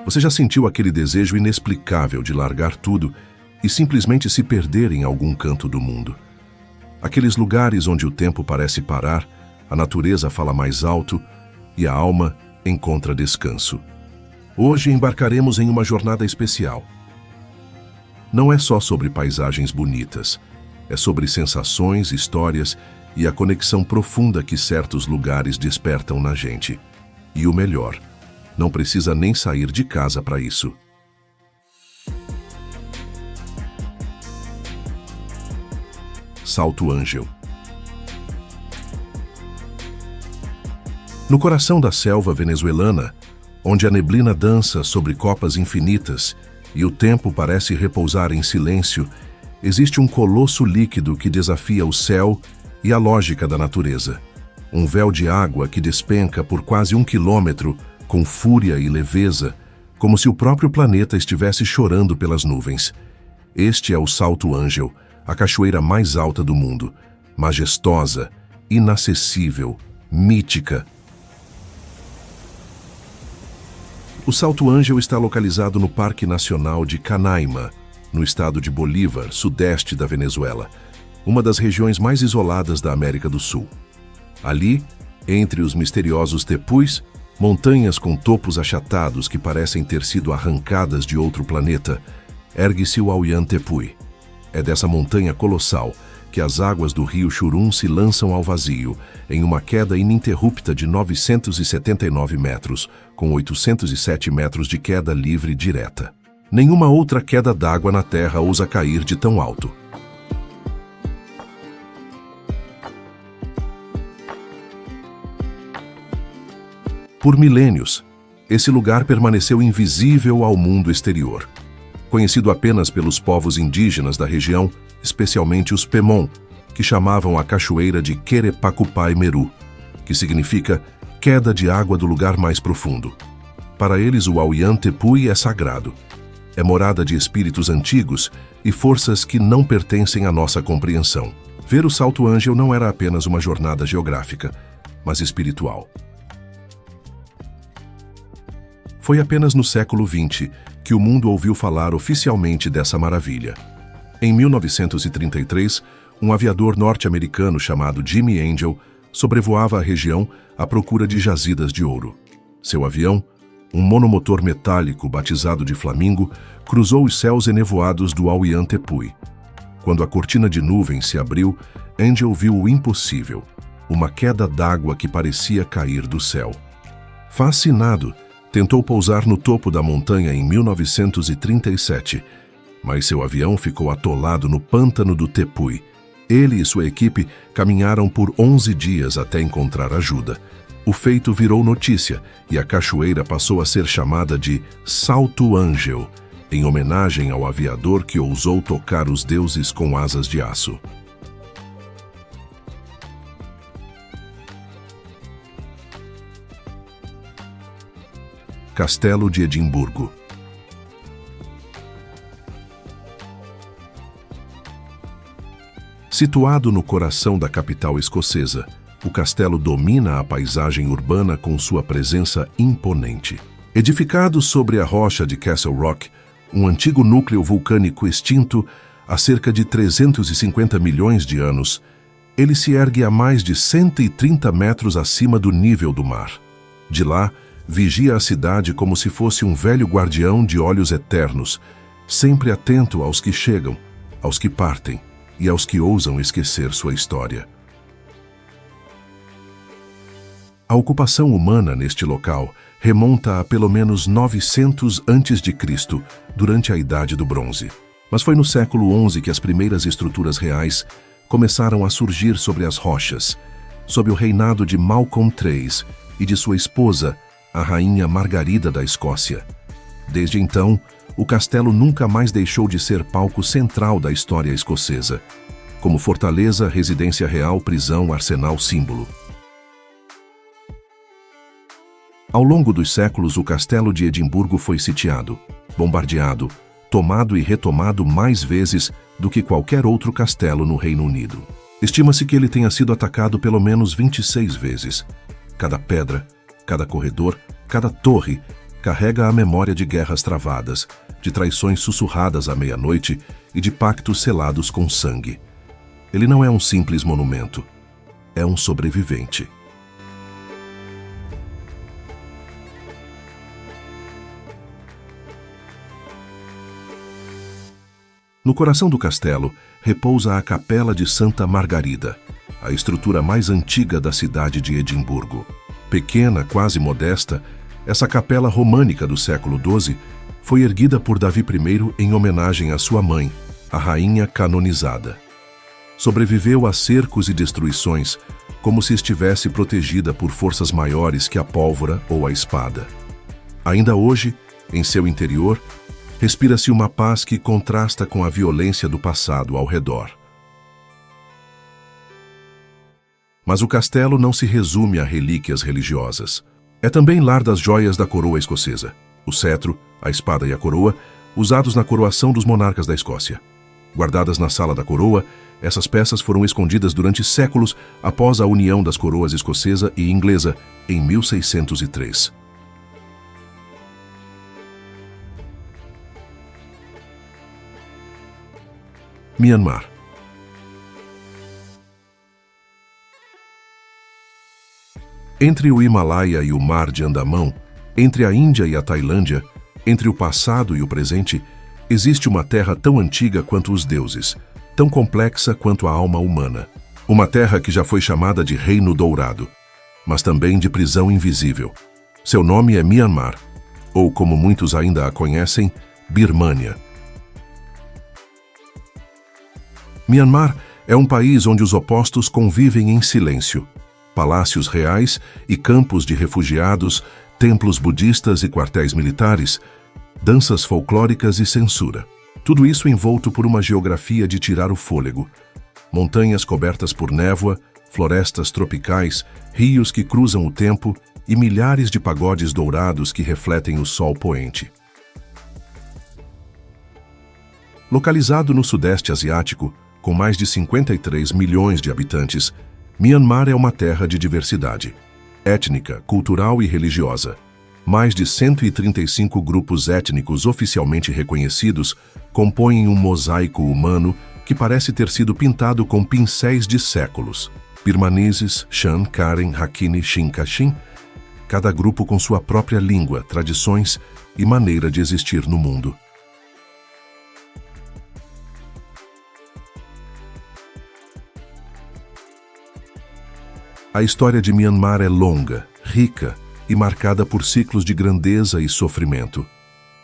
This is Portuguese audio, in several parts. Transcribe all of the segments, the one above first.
Você já sentiu aquele desejo inexplicável de largar tudo e simplesmente se perder em algum canto do mundo? Aqueles lugares onde o tempo parece parar, a natureza fala mais alto e a alma encontra descanso. Hoje embarcaremos em uma jornada especial. Não é só sobre paisagens bonitas, é sobre sensações, histórias e a conexão profunda que certos lugares despertam na gente. E o melhor, não precisa nem sair de casa para isso. Salto Ángel. No coração da selva venezuelana, onde a neblina dança sobre copas infinitas e o tempo parece repousar em silêncio, existe um colosso líquido que desafia o céu e a lógica da natureza. Um véu de água que despenca por quase 1 quilômetro com fúria e leveza, como se o próprio planeta estivesse chorando pelas nuvens. Este é o Salto Ángel, a cachoeira mais alta do mundo, majestosa, inacessível, mítica. O Salto Ángel está localizado no Parque Nacional de Canaima, no estado de Bolívar, sudeste da Venezuela, uma das regiões mais isoladas da América do Sul. Ali, entre os misteriosos tepus, montanhas com topos achatados que parecem ter sido arrancadas de outro planeta, ergue-se o Ollantaytambo. É dessa montanha colossal que as águas do rio Churum se lançam ao vazio, em uma queda ininterrupta de 979 metros, com 807 metros de queda livre direta. Nenhuma outra queda d'água na Terra ousa cair de tão alto. Por milênios, esse lugar permaneceu invisível ao mundo exterior. Conhecido apenas pelos povos indígenas da região, especialmente os Pemon, que chamavam a cachoeira de Querepacupai Meru, que significa queda de água do lugar mais profundo. Para eles, o Ollantaytambo é sagrado. É morada de espíritos antigos e forças que não pertencem à nossa compreensão. Ver o Salto Ángel não era apenas uma jornada geográfica, mas espiritual. Foi apenas no século XX que o mundo ouviu falar oficialmente dessa maravilha. Em 1933, um aviador norte-americano chamado Jimmy Angel sobrevoava a região à procura de jazidas de ouro. Seu avião, um monomotor metálico batizado de Flamingo, cruzou os céus enevoados do Ollantaytambo. Quando a cortina de nuvens se abriu, Angel viu o impossível, uma queda d'água que parecia cair do céu. Fascinado, tentou pousar no topo da montanha em 1937, mas seu avião ficou atolado no pântano do Tepuy. Ele e sua equipe caminharam por 11 dias até encontrar ajuda. O feito virou notícia e a cachoeira passou a ser chamada de Salto Ángel, em homenagem ao aviador que ousou tocar os deuses com asas de aço. Castelo de Edimburgo. Situado no coração da capital escocesa, o castelo domina a paisagem urbana com sua presença imponente. Edificado sobre a rocha de Castle Rock, um antigo núcleo vulcânico extinto há cerca de 350 milhões de anos, ele se ergue a mais de 130 metros acima do nível do mar. De lá, vigia a cidade como se fosse um velho guardião de olhos eternos, sempre atento aos que chegam, aos que partem e aos que ousam esquecer sua história. A ocupação humana neste local remonta a pelo menos 900 a.C., durante a Idade do Bronze. Mas foi no século XI que as primeiras estruturas reais começaram a surgir sobre as rochas, sob o reinado de Malcolm III e de sua esposa, a rainha Margarida da Escócia. Desde então, o castelo nunca mais deixou de ser palco central da história escocesa, como fortaleza, residência real, prisão, arsenal, símbolo. Ao longo dos séculos, o castelo de Edimburgo foi sitiado, bombardeado, tomado e retomado mais vezes do que qualquer outro castelo no Reino Unido. Estima-se que ele tenha sido atacado pelo menos 26 vezes. Cada pedra, cada corredor, cada torre carrega a memória de guerras travadas, de traições sussurradas à meia-noite e de pactos selados com sangue. Ele não é um simples monumento, é um sobrevivente. No coração do castelo repousa a Capela de Santa Margarida, a estrutura mais antiga da cidade de Edimburgo. Pequena, quase modesta, essa capela românica do século XII foi erguida por Davi I em homenagem à sua mãe, a rainha canonizada. Sobreviveu a cercos e destruições, como se estivesse protegida por forças maiores que a pólvora ou a espada. Ainda hoje, em seu interior, respira-se uma paz que contrasta com a violência do passado ao redor. Mas o castelo não se resume a relíquias religiosas. É também lar das joias da coroa escocesa, o cetro, a espada e a coroa, usados na coroação dos monarcas da Escócia. Guardadas na Sala da Coroa, essas peças foram escondidas durante séculos após a união das coroas escocesa e inglesa em 1603. Myanmar. Entre o Himalaia e o Mar de Andamão, entre a Índia e a Tailândia, entre o passado e o presente, existe uma terra tão antiga quanto os deuses, tão complexa quanto a alma humana. Uma terra que já foi chamada de Reino Dourado, mas também de prisão invisível. Seu nome é Myanmar, ou como muitos ainda a conhecem, Birmânia. Myanmar é um país onde os opostos convivem em silêncio. Palácios reais e campos de refugiados, templos budistas e quartéis militares, danças folclóricas e censura. Tudo isso envolto por uma geografia de tirar o fôlego. Montanhas cobertas por névoa, florestas tropicais, rios que cruzam o tempo e milhares de pagodes dourados que refletem o sol poente. Localizado no Sudeste Asiático, com mais de 53 milhões de habitantes, Myanmar é uma terra de diversidade étnica, cultural e religiosa. Mais de 135 grupos étnicos oficialmente reconhecidos compõem um mosaico humano que parece ter sido pintado com pincéis de séculos. Birmaneses, Shan, Karen, Rakhine, Shin-Kachin, cada grupo com sua própria língua, tradições e maneira de existir no mundo. A história de Myanmar é longa, rica e marcada por ciclos de grandeza e sofrimento.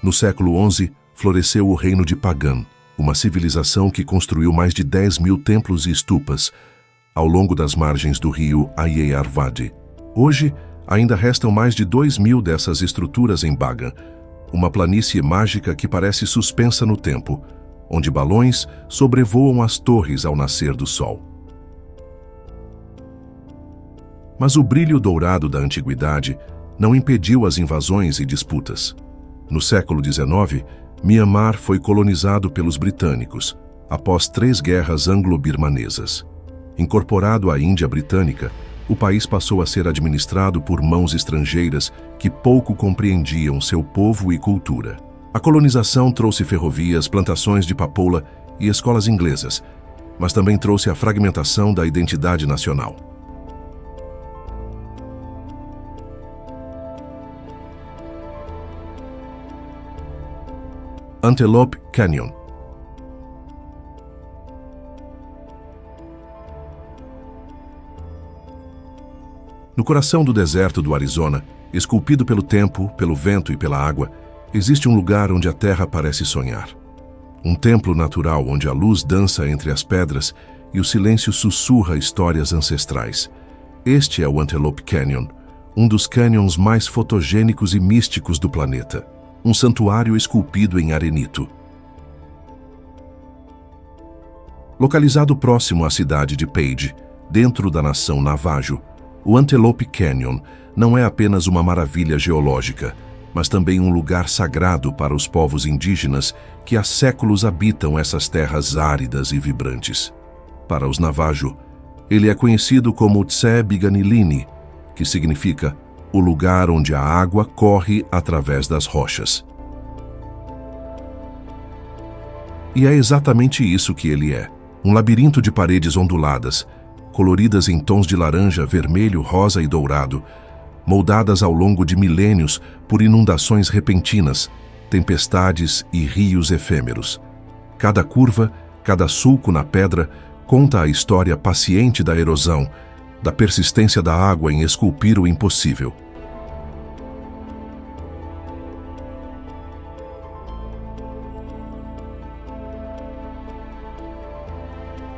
No século XI, floresceu o reino de Pagan, uma civilização que construiu mais de 10.000 templos e estupas ao longo das margens do rio Ayeyarwady. Hoje, ainda restam mais de 2.000 dessas estruturas em Bagan, uma planície mágica que parece suspensa no tempo, onde balões sobrevoam as torres ao nascer do sol. Mas o brilho dourado da antiguidade não impediu as invasões e disputas. No século XIX, Myanmar foi colonizado pelos britânicos, após 3 guerras anglo-birmanesas. Incorporado à Índia Britânica, o país passou a ser administrado por mãos estrangeiras que pouco compreendiam seu povo e cultura. A colonização trouxe ferrovias, plantações de papoula e escolas inglesas, mas também trouxe a fragmentação da identidade nacional. Antelope Canyon. No coração do deserto do Arizona, esculpido pelo tempo, pelo vento e pela água, existe um lugar onde a terra parece sonhar. Um templo natural onde a luz dança entre as pedras e o silêncio sussurra histórias ancestrais. Este é o Antelope Canyon, um dos canyons mais fotogênicos e místicos do planeta. Um santuário esculpido em arenito. Localizado próximo à cidade de Page, dentro da nação Navajo, o Antelope Canyon não é apenas uma maravilha geológica, mas também um lugar sagrado para os povos indígenas que há séculos habitam essas terras áridas e vibrantes. Para os Navajo, ele é conhecido como Tse-Biganilini, que significa o lugar onde a água corre através das rochas. E é exatamente isso que ele é: um labirinto de paredes onduladas, coloridas em tons de laranja, vermelho, rosa e dourado, moldadas ao longo de milênios por inundações repentinas, tempestades e rios efêmeros. Cada curva, cada sulco na pedra, conta a história paciente da erosão, da persistência da água em esculpir o impossível.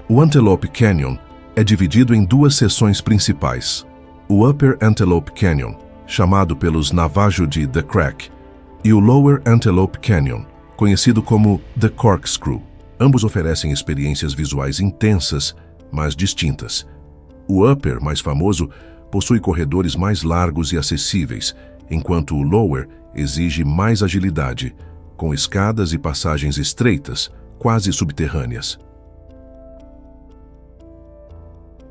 O Antelope Canyon é dividido em duas seções principais: o Upper Antelope Canyon, chamado pelos Navajo de The Crack, e o Lower Antelope Canyon, conhecido como The Corkscrew. Ambos oferecem experiências visuais intensas, mas distintas. O Upper, mais famoso, possui corredores mais largos e acessíveis, enquanto o Lower exige mais agilidade, com escadas e passagens estreitas, quase subterrâneas.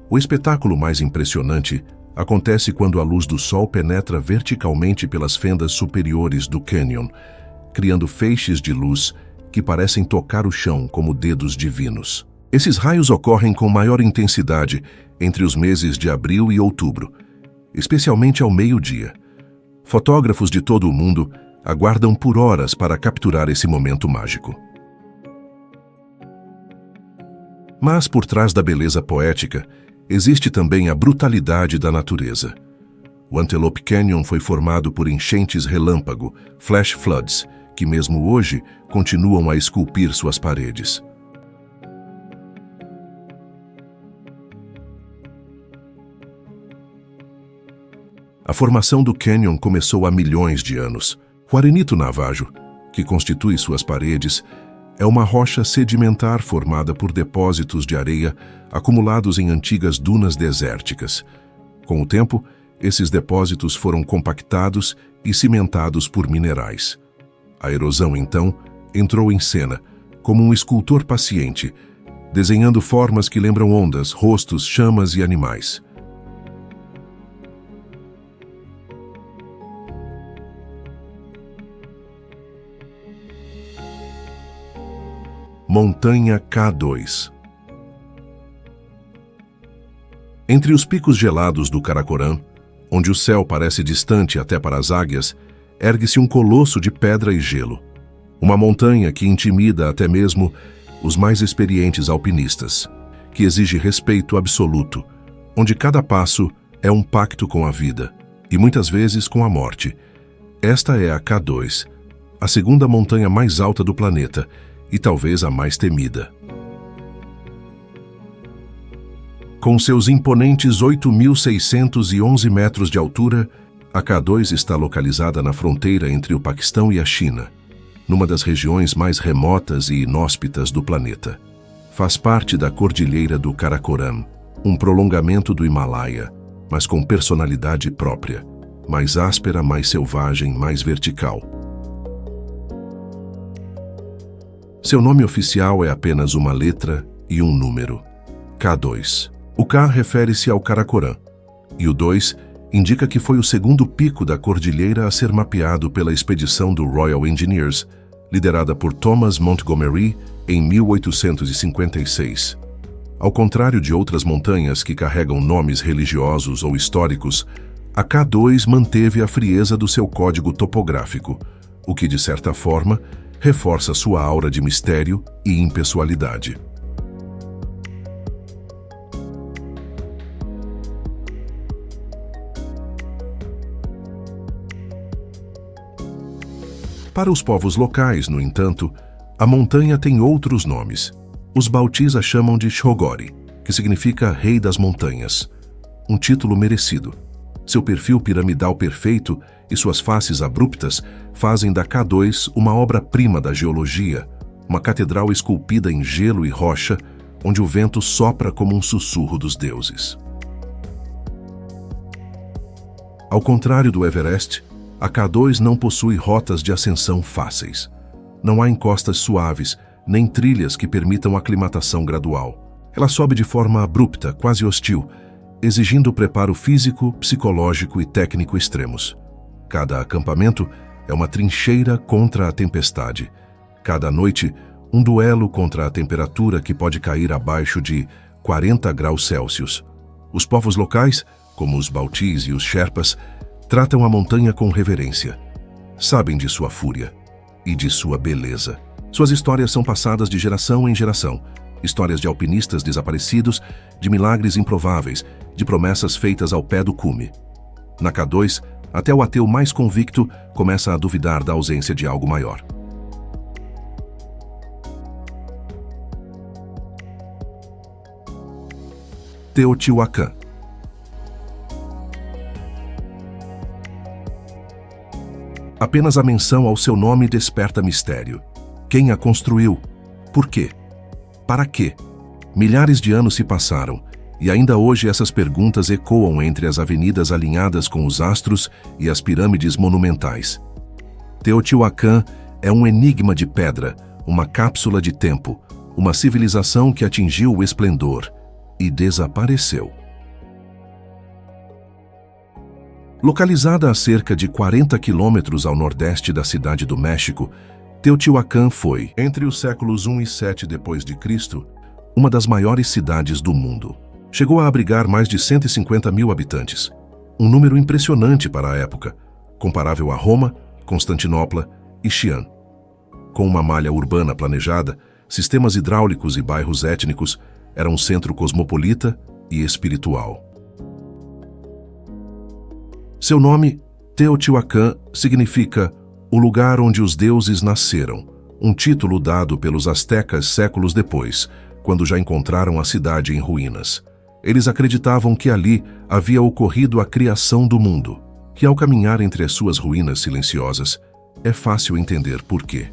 O espetáculo mais impressionante acontece quando a luz do sol penetra verticalmente pelas fendas superiores do cânion, criando feixes de luz que parecem tocar o chão como dedos divinos. Esses raios ocorrem com maior intensidade entre os meses de abril e outubro, especialmente ao meio-dia. Fotógrafos de todo o mundo aguardam por horas para capturar esse momento mágico. Mas por trás da beleza poética, existe também a brutalidade da natureza. O Antelope Canyon foi formado por enchentes relâmpago, flash floods, que mesmo hoje continuam a esculpir suas paredes. A formação do cânion começou há milhões de anos. O arenito Navajo, que constitui suas paredes, é uma rocha sedimentar formada por depósitos de areia acumulados em antigas dunas desérticas. Com o tempo, esses depósitos foram compactados e cimentados por minerais. A erosão, então, entrou em cena, como um escultor paciente, desenhando formas que lembram ondas, rostos, chamas e animais. Montanha K2. Entre os picos gelados do Karakoram, onde o céu parece distante até para as águias, ergue-se um colosso de pedra e gelo. Uma montanha que intimida até mesmo os mais experientes alpinistas, que exige respeito absoluto, onde cada passo é um pacto com a vida, e muitas vezes com a morte. Esta é a K2, a segunda montanha mais alta do planeta, e talvez a mais temida. Com seus imponentes 8.611 metros de altura, a K2 está localizada na fronteira entre o Paquistão e a China, numa das regiões mais remotas e inóspitas do planeta. Faz parte da Cordilheira do Karakoram, um prolongamento do Himalaia, mas com personalidade própria, mais áspera, mais selvagem, mais vertical. Seu nome oficial é apenas uma letra e um número, K2. O K refere-se ao Karakoram, e o 2 indica que foi o segundo pico da cordilheira a ser mapeado pela expedição do Royal Engineers, liderada por Thomas Montgomery em 1856. Ao contrário de outras montanhas que carregam nomes religiosos ou históricos, a K2 manteve a frieza do seu código topográfico, o que, de certa forma, reforça sua aura de mistério e impessoalidade. Para os povos locais, no entanto, a montanha tem outros nomes. Os Bautis a chamam de Shogori, que significa Rei das Montanhas, um título merecido. Seu perfil piramidal perfeito e suas faces abruptas fazem da K2 uma obra-prima da geologia, uma catedral esculpida em gelo e rocha, onde o vento sopra como um sussurro dos deuses. Ao contrário do Everest, a K2 não possui rotas de ascensão fáceis. Não há encostas suaves, nem trilhas que permitam aclimatação gradual. Ela sobe de forma abrupta, quase hostil, exigindo preparo físico, psicológico e técnico extremos. Cada acampamento é uma trincheira contra a tempestade. Cada noite, um duelo contra a temperatura que pode cair abaixo de 40 graus Celsius. Os povos locais, como os Baltis e os Sherpas, tratam a montanha com reverência. Sabem de sua fúria e de sua beleza. Suas histórias são passadas de geração em geração. Histórias de alpinistas desaparecidos, de milagres improváveis, de promessas feitas ao pé do cume. Na K2, até o ateu mais convicto começa a duvidar da ausência de algo maior. Teotihuacan. Apenas a menção ao seu nome desperta mistério. Quem a construiu? Por quê? Para quê? Milhares de anos se passaram, e ainda hoje essas perguntas ecoam entre as avenidas alinhadas com os astros e as pirâmides monumentais. Teotihuacan é um enigma de pedra, uma cápsula de tempo, uma civilização que atingiu o esplendor e desapareceu. Localizada a cerca de 40 quilômetros ao nordeste da cidade do México, Teotihuacan foi, entre os séculos 1 e 7 d.C., uma das maiores cidades do mundo. Chegou a abrigar mais de 150 mil habitantes, um número impressionante para a época, comparável a Roma, Constantinopla e Xi'an. Com uma malha urbana planejada, sistemas hidráulicos e bairros étnicos, era um centro cosmopolita e espiritual. Seu nome, Teotihuacan, significa o lugar onde os deuses nasceram, um título dado pelos astecas séculos depois, quando já encontraram a cidade em ruínas. Eles acreditavam que ali havia ocorrido a criação do mundo, que ao caminhar entre as suas ruínas silenciosas, é fácil entender por quê.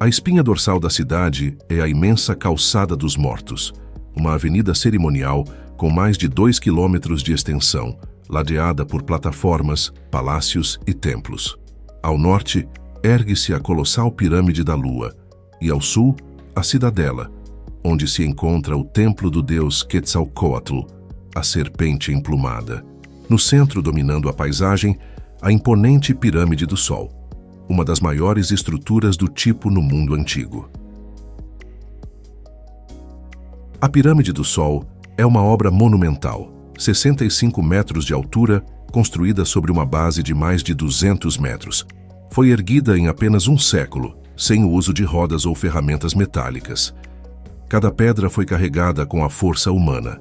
A espinha dorsal da cidade é a imensa Calçada dos Mortos, uma avenida cerimonial com mais de 2 quilômetros de extensão, ladeada por plataformas, palácios e templos. Ao norte, ergue-se a colossal Pirâmide da Lua, e ao sul, a Cidadela, onde se encontra o templo do deus Quetzalcóatl, a serpente emplumada. No centro, dominando a paisagem, a imponente Pirâmide do Sol, uma das maiores estruturas do tipo no mundo antigo. A Pirâmide do Sol é uma obra monumental, 65 metros de altura, construída sobre uma base de mais de 200 metros. Foi erguida em apenas um século, sem o uso de rodas ou ferramentas metálicas. Cada pedra foi carregada com a força humana.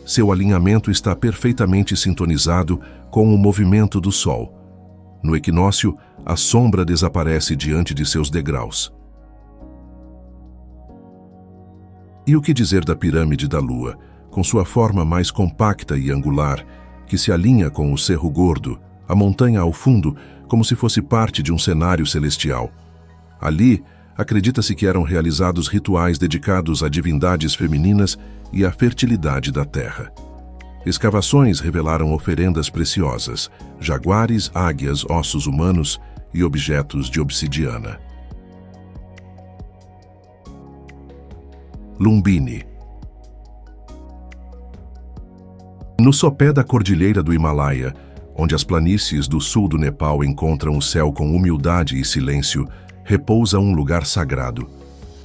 Seu alinhamento está perfeitamente sintonizado com o movimento do Sol. No equinócio, a sombra desaparece diante de seus degraus. E o que dizer da Pirâmide da Lua, com sua forma mais compacta e angular, que se alinha com o Cerro Gordo, a montanha ao fundo, como se fosse parte de um cenário celestial. Ali, acredita-se que eram realizados rituais dedicados a divindades femininas e à fertilidade da terra. Escavações revelaram oferendas preciosas, jaguares, águias, ossos humanos e objetos de obsidiana. Lumbini. No sopé da cordilheira do Himalaia, onde as planícies do sul do Nepal encontram o céu com humildade e silêncio, repousa um lugar sagrado.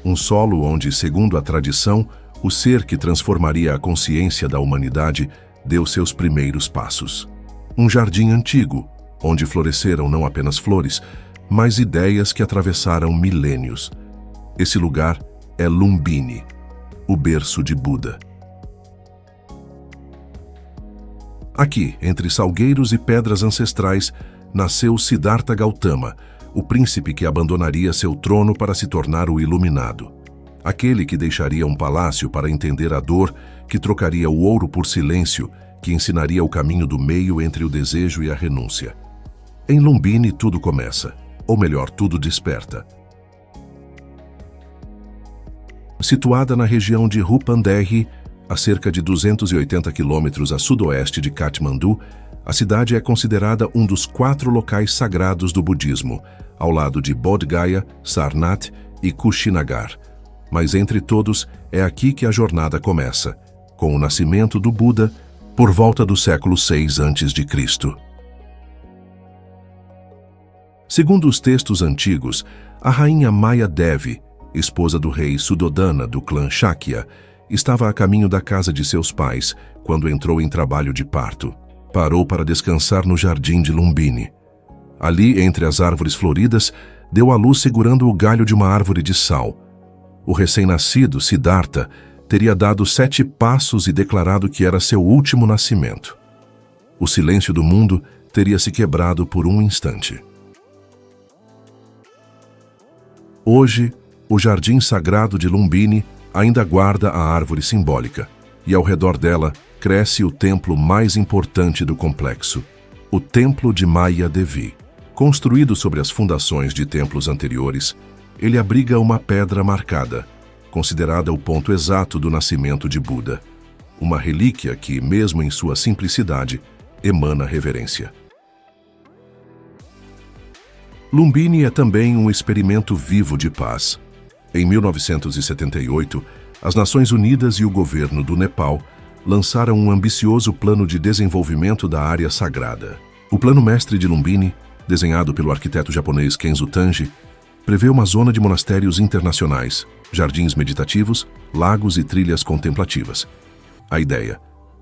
Um solo onde, segundo a tradição, o ser que transformaria a consciência da humanidade deu seus primeiros passos. Um jardim antigo, onde floresceram não apenas flores, mas ideias que atravessaram milênios. Esse lugar é Lumbini, o berço de Buda. Aqui, entre salgueiros e pedras ancestrais, nasceu Siddhartha Gautama, o príncipe que abandonaria seu trono para se tornar o iluminado. Aquele que deixaria um palácio para entender a dor, que trocaria o ouro por silêncio, que ensinaria o caminho do meio entre o desejo e a renúncia. Em Lumbini tudo começa, ou melhor, tudo desperta. Situada na região de Rupandehi, a cerca de 280 quilômetros a sudoeste de Katmandu, a cidade é considerada um dos 4 locais sagrados do budismo, ao lado de Bodh Gaya, Sarnath e Kushinagar. Mas entre todos, é aqui que a jornada começa, com o nascimento do Buda por volta do século VI a.C. Segundo os textos antigos, a rainha Maya Devi, esposa do rei Suddhodana do clã Shakya, estava a caminho da casa de seus pais quando entrou em trabalho de parto. Parou para descansar no jardim de Lumbini. Ali, entre as árvores floridas, deu à luz segurando o galho de uma árvore de sal. O recém-nascido, Siddhartha, teria dado 7 passos e declarado que era seu último nascimento. O silêncio do mundo teria se quebrado por um instante. Hoje, o jardim sagrado de Lumbini ainda guarda a árvore simbólica, e ao redor dela cresce o templo mais importante do complexo, o Templo de Maya Devi. Construído sobre as fundações de templos anteriores, ele abriga uma pedra marcada, considerada o ponto exato do nascimento de Buda, uma relíquia que, mesmo em sua simplicidade, emana reverência. Lumbini é também um experimento vivo de paz. Em 1978, as Nações Unidas e o governo do Nepal lançaram um ambicioso plano de desenvolvimento da área sagrada. O Plano Mestre de Lumbini, desenhado pelo arquiteto japonês Kenzo Tange, prevê uma zona de monastérios internacionais, jardins meditativos, lagos e trilhas contemplativas. A ideia: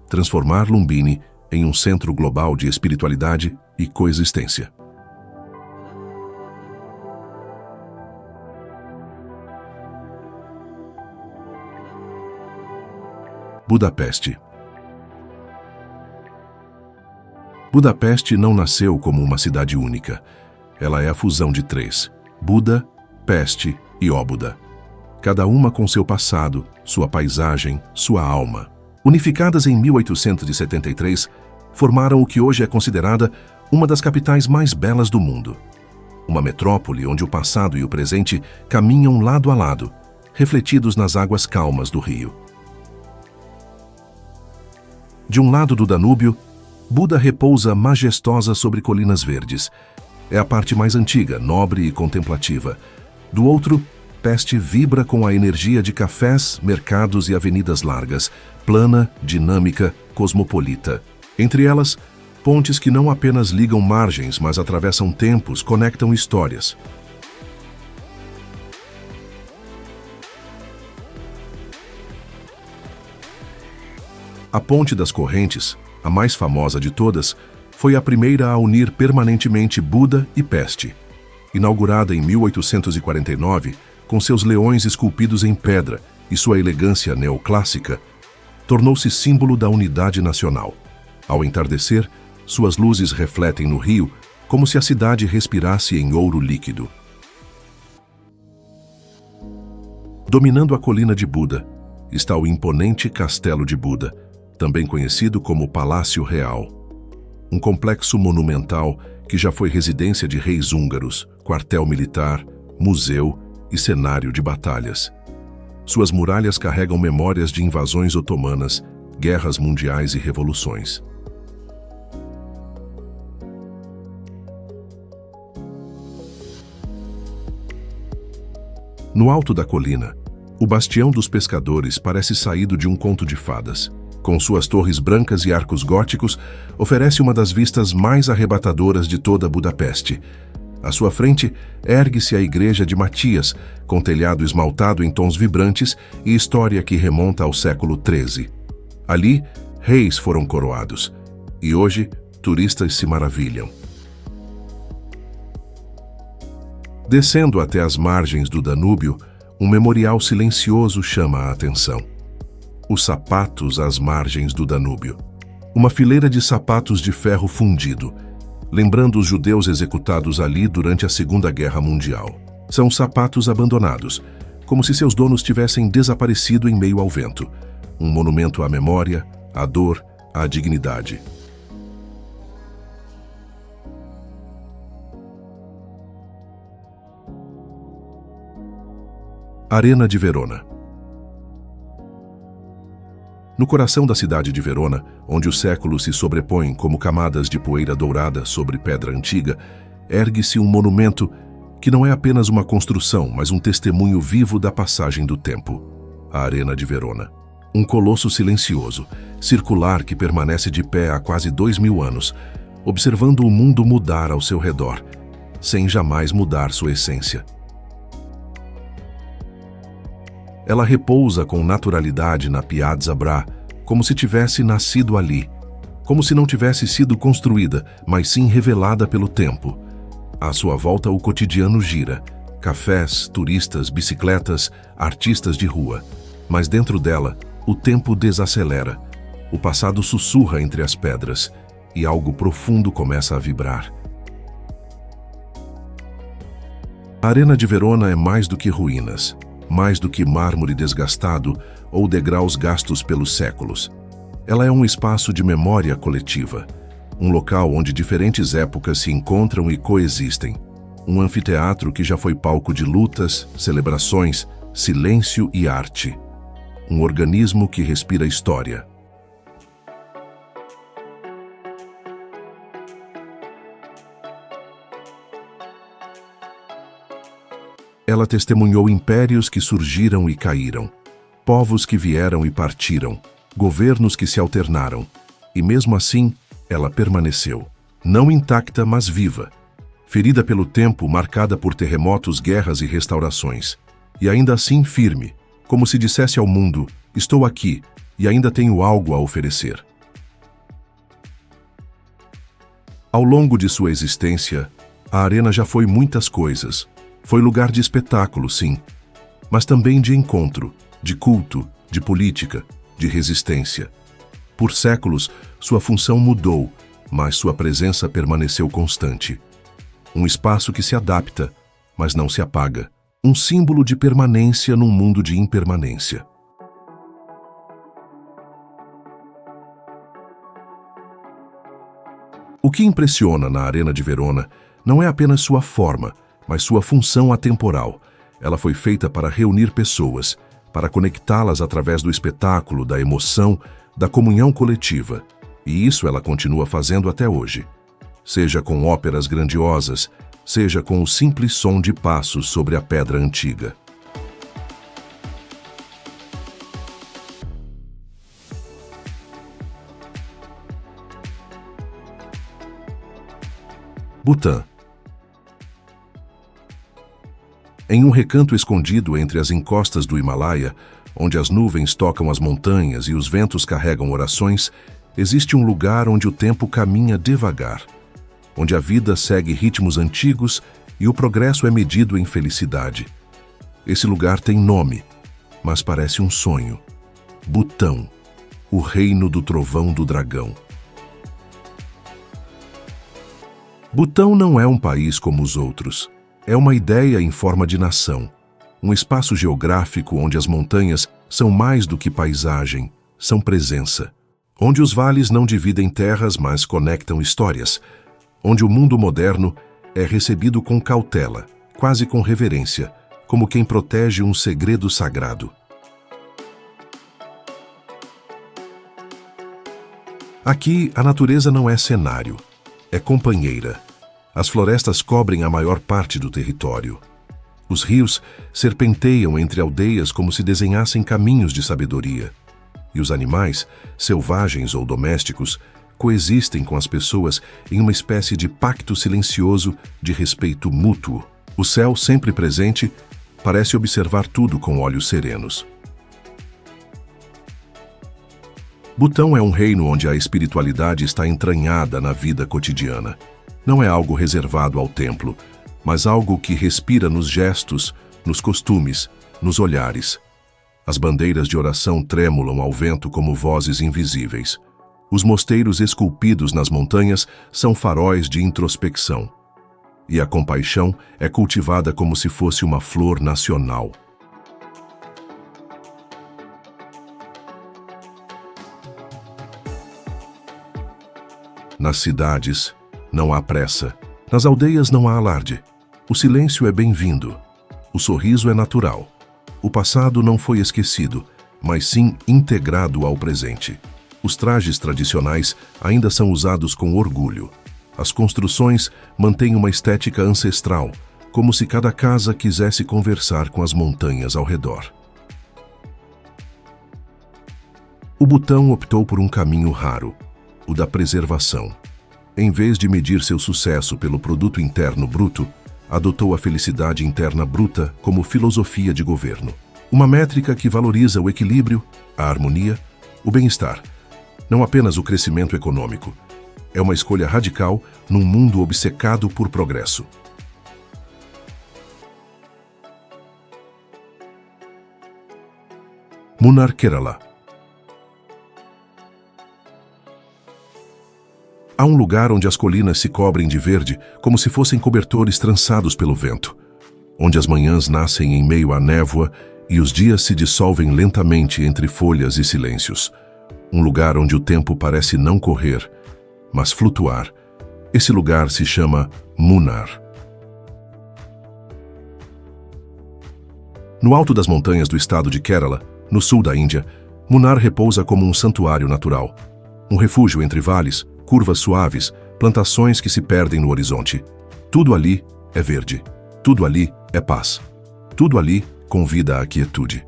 transformar Lumbini em um centro global de espiritualidade e coexistência. Budapeste. Budapeste não nasceu como uma cidade única. Ela é a fusão de 3: Buda, Peste e Óbuda. Cada uma com seu passado, sua paisagem, sua alma. Unificadas em 1873, formaram o que hoje é considerada uma das capitais mais belas do mundo. Uma metrópole onde o passado e o presente caminham lado a lado, refletidos nas águas calmas do rio. De um lado do Danúbio, Buda repousa majestosa sobre colinas verdes. É a parte mais antiga, nobre e contemplativa. Do outro, Peste vibra com a energia de cafés, mercados e avenidas largas, plana, dinâmica, cosmopolita. Entre elas, pontes que não apenas ligam margens, mas atravessam tempos, conectam histórias. A Ponte das Correntes, a mais famosa de todas, foi a primeira a unir permanentemente Buda e Peste. Inaugurada em 1849, com seus leões esculpidos em pedra e sua elegância neoclássica, tornou-se símbolo da unidade nacional. Ao entardecer, suas luzes refletem no rio como se a cidade respirasse em ouro líquido. Dominando a colina de Buda, está o imponente Castelo de Buda, também conhecido como Palácio Real. Um complexo monumental que já foi residência de reis húngaros, quartel militar, museu e cenário de batalhas. Suas muralhas carregam memórias de invasões otomanas, guerras mundiais e revoluções. No alto da colina, o Bastião dos Pescadores parece saído de um conto de fadas. Com suas torres brancas e arcos góticos, oferece uma das vistas mais arrebatadoras de toda Budapeste. À sua frente, ergue-se a igreja de Matias, com telhado esmaltado em tons vibrantes e história que remonta ao século XIII. Ali, reis foram coroados. E hoje, turistas se maravilham. Descendo até as margens do Danúbio, um memorial silencioso chama a atenção. Os sapatos às margens do Danúbio. Uma fileira de sapatos de ferro fundido, lembrando os judeus executados ali durante a Segunda Guerra Mundial. São sapatos abandonados, como se seus donos tivessem desaparecido em meio ao vento. Um monumento à memória, à dor, à dignidade. Arena de Verona. No coração da cidade de Verona, onde os séculos se sobrepõem como camadas de poeira dourada sobre pedra antiga, ergue-se um monumento que não é apenas uma construção, mas um testemunho vivo da passagem do tempo. A Arena de Verona. Um colosso silencioso, circular que permanece de pé há quase 2000 anos, observando o mundo mudar ao seu redor, sem jamais mudar sua essência. Ela repousa com naturalidade na Piazza Bra, como se tivesse nascido ali, como se não tivesse sido construída, mas sim revelada pelo tempo. À sua volta o cotidiano gira, cafés, turistas, bicicletas, artistas de rua. Mas dentro dela, o tempo desacelera, o passado sussurra entre as pedras e algo profundo começa a vibrar. A Arena de Verona é mais do que ruínas, mais do que mármore desgastado ou degraus gastos pelos séculos. Ela é um espaço de memória coletiva, um local onde diferentes épocas se encontram e coexistem. Um anfiteatro que já foi palco de lutas, celebrações, silêncio e arte. Um organismo que respira história. Ela testemunhou impérios que surgiram e caíram, povos que vieram e partiram, governos que se alternaram, e mesmo assim, ela permaneceu, não intacta, mas viva, ferida pelo tempo, marcada por terremotos, guerras e restaurações, e ainda assim firme, como se dissesse ao mundo: estou aqui e ainda tenho algo a oferecer. Ao longo de sua existência, a Arena já foi muitas coisas. Foi lugar de espetáculo, sim, mas também de encontro, de culto, de política, de resistência. Por séculos, sua função mudou, mas sua presença permaneceu constante. Um espaço que se adapta, mas não se apaga. Um símbolo de permanência num mundo de impermanência. O que impressiona na Arena de Verona não é apenas sua forma, mas sua função atemporal. Ela foi feita para reunir pessoas, para conectá-las através do espetáculo, da emoção, da comunhão coletiva. E isso ela continua fazendo até hoje. Seja com óperas grandiosas, seja com o simples som de passos sobre a pedra antiga. Butã. Em um recanto escondido entre as encostas do Himalaia, onde as nuvens tocam as montanhas e os ventos carregam orações, existe um lugar onde o tempo caminha devagar, onde a vida segue ritmos antigos e o progresso é medido em felicidade. Esse lugar tem nome, mas parece um sonho. Butão, o reino do trovão do dragão. Butão não é um país como os outros. É uma ideia em forma de nação, um espaço geográfico onde as montanhas são mais do que paisagem, são presença, onde os vales não dividem terras, mas conectam histórias, onde o mundo moderno é recebido com cautela, quase com reverência, como quem protege um segredo sagrado. Aqui, a natureza não é cenário, é companheira. As florestas cobrem a maior parte do território. Os rios serpenteiam entre aldeias como se desenhassem caminhos de sabedoria. E os animais, selvagens ou domésticos, coexistem com as pessoas em uma espécie de pacto silencioso de respeito mútuo. O céu, sempre presente, parece observar tudo com olhos serenos. Butão é um reino onde a espiritualidade está entranhada na vida cotidiana. Não é algo reservado ao templo, mas algo que respira nos gestos, nos costumes, nos olhares. As bandeiras de oração tremulam ao vento como vozes invisíveis. Os mosteiros esculpidos nas montanhas são faróis de introspecção. E a compaixão é cultivada como se fosse uma flor nacional. Nas cidades, não há pressa. Nas aldeias não há alarde. O silêncio é bem-vindo. O sorriso é natural. O passado não foi esquecido, mas sim integrado ao presente. Os trajes tradicionais ainda são usados com orgulho. As construções mantêm uma estética ancestral, como se cada casa quisesse conversar com as montanhas ao redor. O Butão optou por um caminho raro, o da preservação. Em vez de medir seu sucesso pelo produto interno bruto, adotou a felicidade interna bruta como filosofia de governo. Uma métrica que valoriza o equilíbrio, a harmonia, o bem-estar, não apenas o crescimento econômico. É uma escolha radical num mundo obcecado por progresso. Munnar, Kerala. Há um lugar onde as colinas se cobrem de verde como se fossem cobertores trançados pelo vento, onde as manhãs nascem em meio à névoa e os dias se dissolvem lentamente entre folhas e silêncios. Um lugar onde o tempo parece não correr, mas flutuar. Esse lugar se chama Munnar. No alto das montanhas do estado de Kerala, no sul da Índia, Munnar repousa como um santuário natural. Um refúgio entre vales, curvas suaves, plantações que se perdem no horizonte. Tudo ali é verde. Tudo ali é paz. Tudo ali convida à quietude.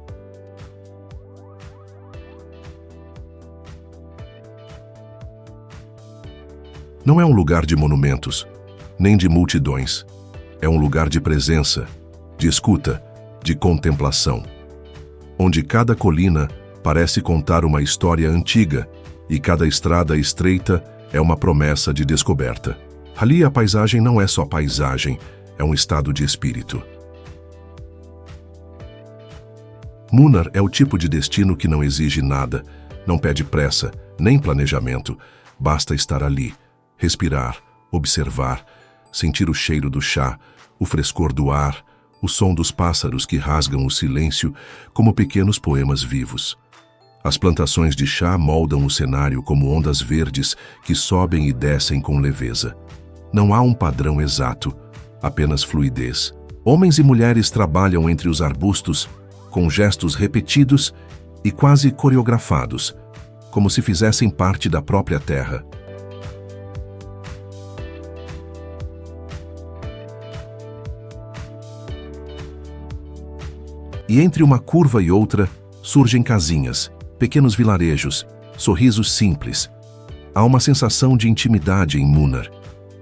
Não é um lugar de monumentos, nem de multidões. É um lugar de presença, de escuta, de contemplação, onde cada colina parece contar uma história antiga e cada estrada estreita é uma promessa de descoberta. Ali a paisagem não é só paisagem, é um estado de espírito. Munnar é o tipo de destino que não exige nada, não pede pressa, nem planejamento. Basta estar ali, respirar, observar, sentir o cheiro do chá, o frescor do ar, o som dos pássaros que rasgam o silêncio como pequenos poemas vivos. As plantações de chá moldam o cenário como ondas verdes que sobem e descem com leveza. Não há um padrão exato, apenas fluidez. Homens e mulheres trabalham entre os arbustos, com gestos repetidos e quase coreografados, como se fizessem parte da própria terra. E entre uma curva e outra, surgem casinhas, pequenos vilarejos, sorrisos simples. Há uma sensação de intimidade em Munnar,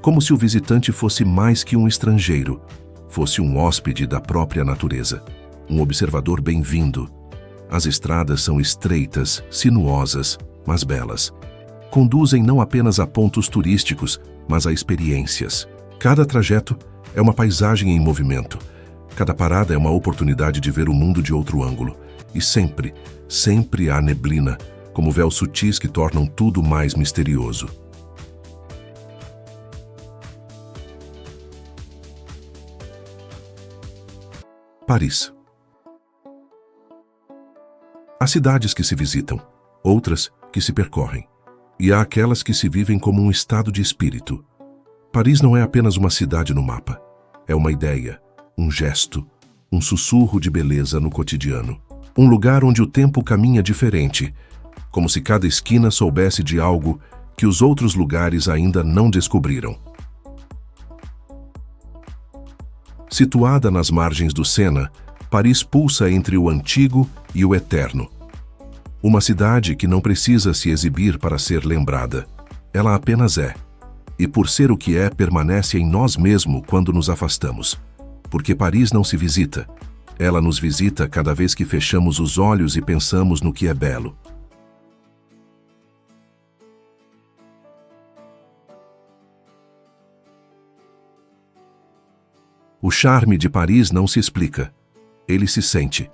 como se o visitante fosse mais que um estrangeiro, fosse um hóspede da própria natureza, um observador bem-vindo. As estradas são estreitas, sinuosas, mas belas. Conduzem não apenas a pontos turísticos, mas a experiências. Cada trajeto é uma paisagem em movimento. Cada parada é uma oportunidade de ver o mundo de outro ângulo. E sempre, sempre há neblina, como véus sutis que tornam tudo mais misterioso. Paris. Há cidades que se visitam, outras que se percorrem. E há aquelas que se vivem como um estado de espírito. Paris não é apenas uma cidade no mapa. É uma ideia, um gesto, um sussurro de beleza no cotidiano. Um lugar onde o tempo caminha diferente, como se cada esquina soubesse de algo que os outros lugares ainda não descobriram. Situada nas margens do Sena, Paris pulsa entre o antigo e o eterno. Uma cidade que não precisa se exibir para ser lembrada. Ela apenas é. E por ser o que é, permanece em nós mesmos quando nos afastamos. Porque Paris não se visita. Ela nos visita cada vez que fechamos os olhos e pensamos no que é belo. O charme de Paris não se explica. Ele se sente.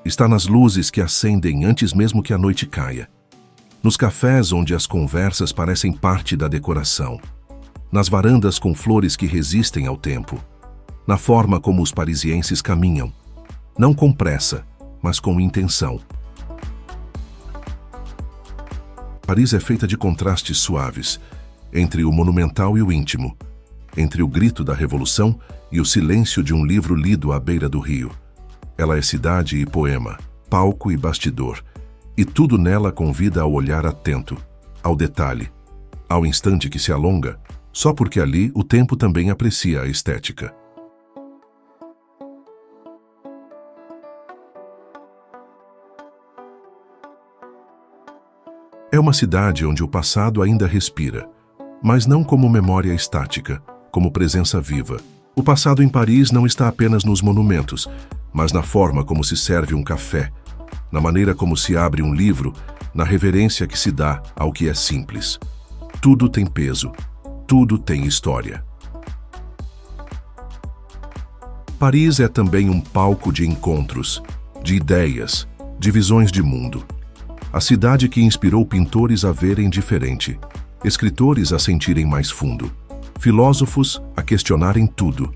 Está nas luzes que acendem antes mesmo que a noite caia. Nos cafés onde as conversas parecem parte da decoração. Nas varandas com flores que resistem ao tempo. Na forma como os parisienses caminham. Não com pressa, mas com intenção. Paris é feita de contrastes suaves, entre o monumental e o íntimo, entre o grito da revolução e o silêncio de um livro lido à beira do rio. Ela é cidade e poema, palco e bastidor, e tudo nela convida ao olhar atento, ao detalhe, ao instante que se alonga, só porque ali o tempo também aprecia a estética. É uma cidade onde o passado ainda respira, mas não como memória estática, como presença viva. O passado em Paris não está apenas nos monumentos, mas na forma como se serve um café, na maneira como se abre um livro, na reverência que se dá ao que é simples. Tudo tem peso, tudo tem história. Paris é também um palco de encontros, de ideias, de visões de mundo. A cidade que inspirou pintores a verem diferente, escritores a sentirem mais fundo, filósofos a questionarem tudo.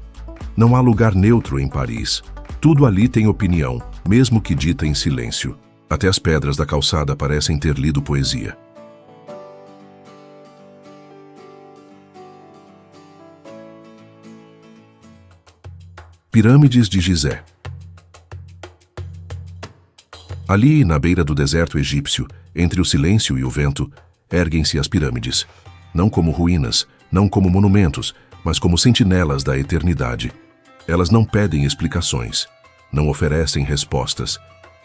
Não há lugar neutro em Paris. Tudo ali tem opinião, mesmo que dita em silêncio. Até as pedras da calçada parecem ter lido poesia. Pirâmides de Gizé. Ali, na beira do deserto egípcio, entre o silêncio e o vento, erguem-se as pirâmides. Não como ruínas, não como monumentos, mas como sentinelas da eternidade. Elas não pedem explicações, não oferecem respostas.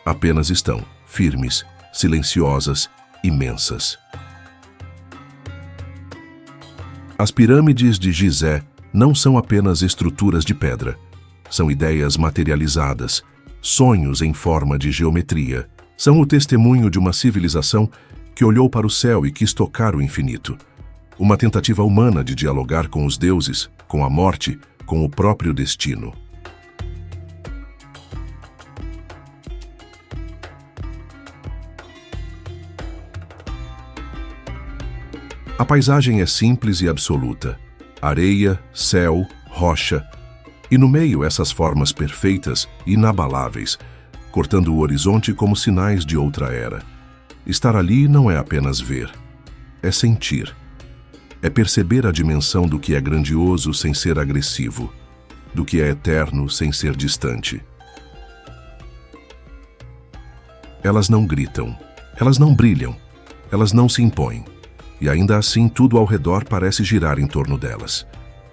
Apenas estão, firmes, silenciosas, imensas. As pirâmides de Gizé não são apenas estruturas de pedra. São ideias materializadas, sonhos em forma de geometria. São o testemunho de uma civilização que olhou para o céu e quis tocar o infinito. Uma tentativa humana de dialogar com os deuses, com a morte, com o próprio destino. A paisagem é simples e absoluta. Areia, céu, rocha. E no meio essas formas perfeitas, inabaláveis, cortando o horizonte como sinais de outra era. Estar ali não é apenas ver, é sentir. É perceber a dimensão do que é grandioso sem ser agressivo, do que é eterno sem ser distante. Elas não gritam, elas não brilham, elas não se impõem, e ainda assim tudo ao redor parece girar em torno delas.